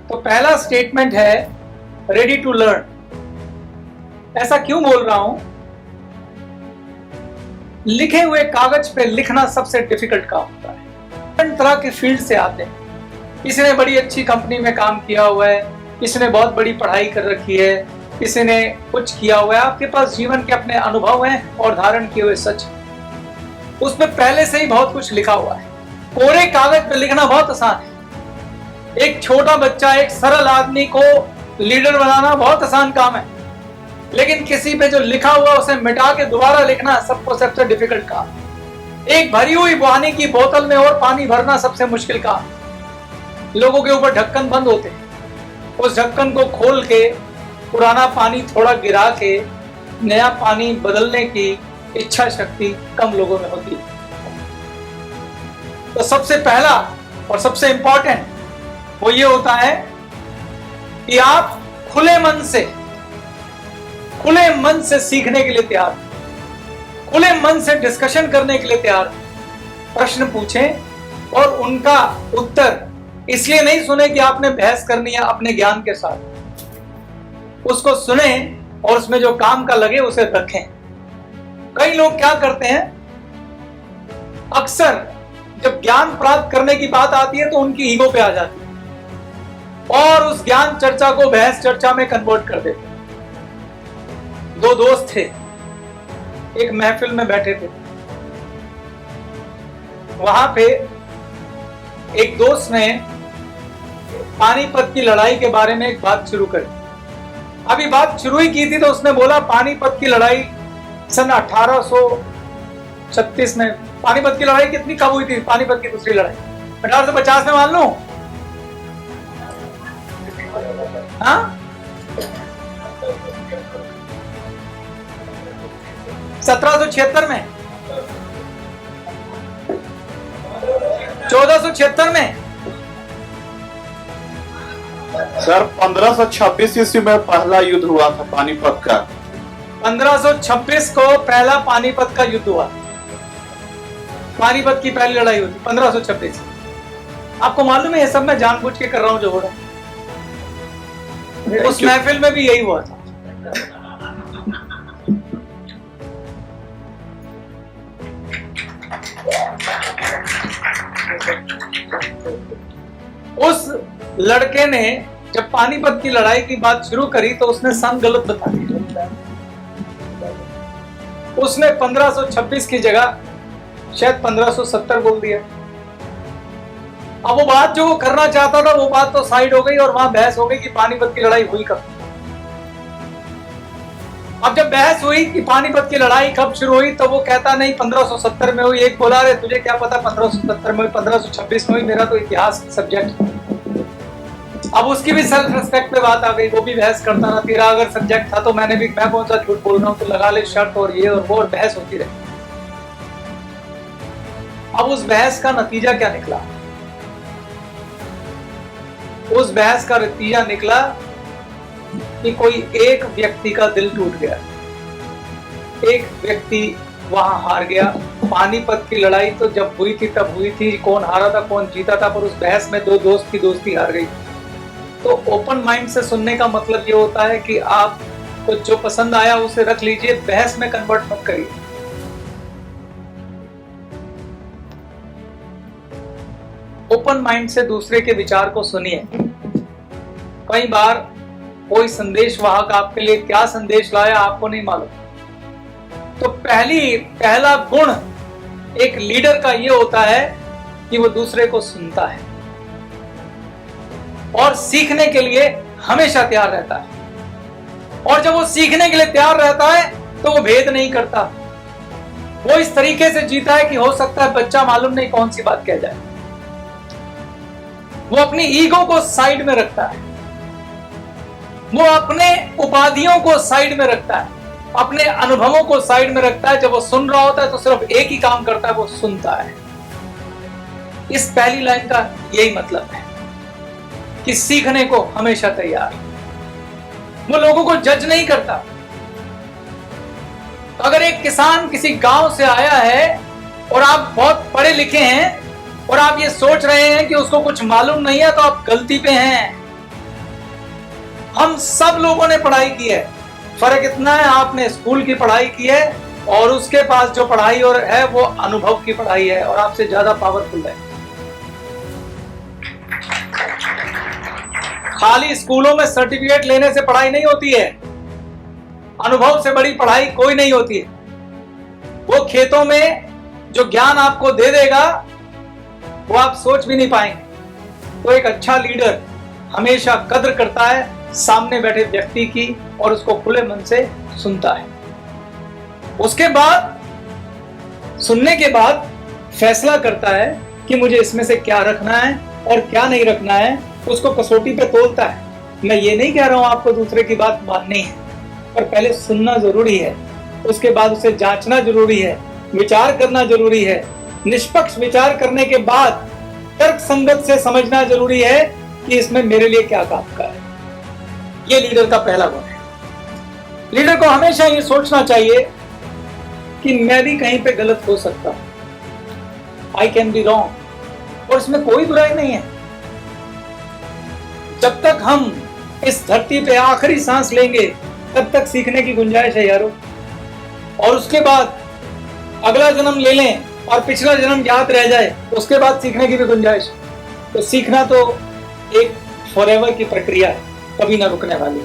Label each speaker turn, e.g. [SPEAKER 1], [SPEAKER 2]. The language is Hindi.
[SPEAKER 1] तो पहला स्टेटमेंट है रेडी टू लर्न। ऐसा क्यों बोल रहा हूं? लिखे हुए कागज पे लिखना सबसे डिफिकल्ट काम होता है। हर तरह के फील्ड से आते हैं। किसी ने बड़ी अच्छी कंपनी में काम किया हुआ है, किसी ने बहुत बड़ी पढ़ाई कर रखी है, किसी ने कुछ किया हुआ है। आपके पास जीवन के अपने अनुभव हैं और धारण किए हुए सच, उसमें पहले से ही बहुत कुछ लिखा हुआ है। कोरे कागज पे लिखना बहुत आसान है। एक छोटा बच्चा, एक सरल आदमी को लीडर बनाना बहुत आसान काम है, लेकिन किसी पे जो लिखा हुआ उसे मिटा के दोबारा लिखना सबसे डिफिकल्ट काम। एक भरी हुई पानी की बोतल में और पानी भरना सबसे मुश्किल काम। लोगों के ऊपर ढक्कन बंद होते हैं, उस ढक्कन को खोल के पुराना पानी थोड़ा गिरा के नया पानी बदलने की इच्छा शक्ति कम लोगों में होती है। तो सबसे पहला और सबसे इंपॉर्टेंट वो ये होता है कि आप खुले मन से सीखने के लिए तैयार, खुले मन से डिस्कशन करने के लिए तैयार। प्रश्न पूछें और उनका उत्तर इसलिए नहीं सुने कि आपने बहस करनी है अपने ज्ञान के साथ, उसको सुने और उसमें जो काम का लगे उसे रखें। कई लोग क्या करते हैं, अक्सर जब ज्ञान प्राप्त करने की बात आती है तो उनकी ईगो पे आ जाती है और उस ज्ञान चर्चा को बहस चर्चा में कन्वर्ट कर देते हैं। दो दोस्त थे, एक महफिल में बैठे थे। वहां पे एक दोस्त ने पानीपत की लड़ाई के बारे में एक बात शुरू करी। अभी बात शुरू ही की थी तो उसने बोला पानीपत की लड़ाई सन 1836 में। पानीपत की लड़ाई कितनी कब हुई थी? पानीपत की दूसरी लड़ाई 1850 में मान लो। हाँ, 1776 में, 1476 में।
[SPEAKER 2] सर 1526 ईस्वी में पहला युद्ध हुआ था पानीपत का।
[SPEAKER 1] 1526 को पहला पानीपत का युद्ध हुआ। पानीपत की पहली लड़ाई हुई 1526। आपको मालूम है ये सब मैं जानबूझ के कर रहा हूं जो हो रहा है। उस महफिल में भी यही हुआ था। उस लड़के ने जब पानीपत की लड़ाई की बात शुरू करी तो उसने सन गलत बता दिया। उसने 1526 की जगह शायद 1570 बोल दिया। अब वो बात जो वो करना चाहता था वो बात तो साइड हो गई और वहां बहस हो गई कि पानीपत की लड़ाई हुई कब। अब जब बहस हुई कि पानीपत की लड़ाई कब शुरू हुई तो वो कहता नहीं 1570 में हुई। एक बोला रे तुझे क्या पता 1570 में हुई, 1526 में हुई, मेरा तो इतिहास सब्जेक्ट। अब उसकी भी सेल्फ रिस्पेक्ट पे बात आ गई, वो भी बहस करता रहा। तेरा अगर सब्जेक्ट था तो मैं कौन सा झूठ बोल रहा हूँ, तो लगा ले शर्त और ये और वो, और बहस होती रही। अब उस बहस का नतीजा क्या निकला? उस बहस का नतीजा निकला कि कोई एक व्यक्ति का दिल टूट गया, एक व्यक्ति वहां हार गया। पानीपत की लड़ाई तो जब हुई थी तब हुई थी, कौन हारा था कौन जीता था, पर उस बहस में दो दोस्त की दोस्ती हार गई। तो ओपन माइंड से सुनने का मतलब ये होता है कि आपको जो पसंद आया उसे रख लीजिए, बहस में कन्वर्ट मत करिए। ओपन माइंड से दूसरे के विचार को सुनिए। कई बार कोई संदेश वाहक आपके लिए क्या संदेश लाया आपको नहीं मालूम। तो पहला गुण एक लीडर का यह होता है कि वो दूसरे को सुनता है और सीखने के लिए हमेशा तैयार रहता है। और जब वो सीखने के लिए तैयार रहता है तो वो भेद नहीं करता। वो इस तरीके से जीता है कि हो सकता है बच्चा मालूम नहीं कौन सी बात कह जाए। वो अपनी ईगो को साइड में रखता है, वो अपने उपाधियों को साइड में रखता है, अपने अनुभवों को साइड में रखता है। जब वो सुन रहा होता है तो सिर्फ एक ही काम करता है, वो सुनता है। इस पहली लाइन का यही मतलब है कि सीखने को हमेशा तैयार। वो लोगों को जज नहीं करता। तो अगर एक किसान किसी गांव से आया है और आप बहुत पढ़े लिखे हैं और आप ये सोच रहे हैं कि उसको कुछ मालूम नहीं है, तो आप गलती पे हैं। हम सब लोगों ने पढ़ाई की है, फर्क इतना है आपने स्कूल की पढ़ाई की है और उसके पास जो पढ़ाई और है वो अनुभव की पढ़ाई है और आपसे ज्यादा पावरफुल है। खाली स्कूलों में सर्टिफिकेट लेने से पढ़ाई नहीं होती है, अनुभव से बड़ी पढ़ाई कोई नहीं होती है। वो खेतों में जो ज्ञान आपको दे देगा वो आप सोच भी नहीं पाएंगे। तो एक अच्छा लीडर हमेशा कद्र करता है सामने बैठे व्यक्ति की और उसको खुले मन से सुनता है। उसके बाद सुनने के बाद फैसला करता है कि मुझे इसमें से क्या रखना है और क्या नहीं रखना है, उसको कसौटी पे तोलता है। मैं ये नहीं कह रहा हूं आपको दूसरे की बात माननी है, पर पहले सुनना जरूरी है, उसके बाद उसे जांचना जरूरी है, विचार करना जरूरी है। निष्पक्ष विचार करने के बाद तर्क संगत से समझना जरूरी है कि इसमें मेरे लिए क्या काम का है। ये लीडर का पहला गुण है। लीडर को हमेशा ये सोचना चाहिए कि मैं भी कहीं पे गलत हो सकता हूं, आई कैन बी रॉन्ग, और इसमें कोई बुराई नहीं है। जब तक हम इस धरती पे आखिरी सांस लेंगे तब तक सीखने की गुंजाइश है यारों। और उसके बाद अगला जन्म ले लें और पिछला जन्म याद रह जाए, उसके बाद सीखने की भी गुंजाइश। तो सीखना तो एक फॉरएवर की प्रक्रिया है, कभी ना रुकने वाली।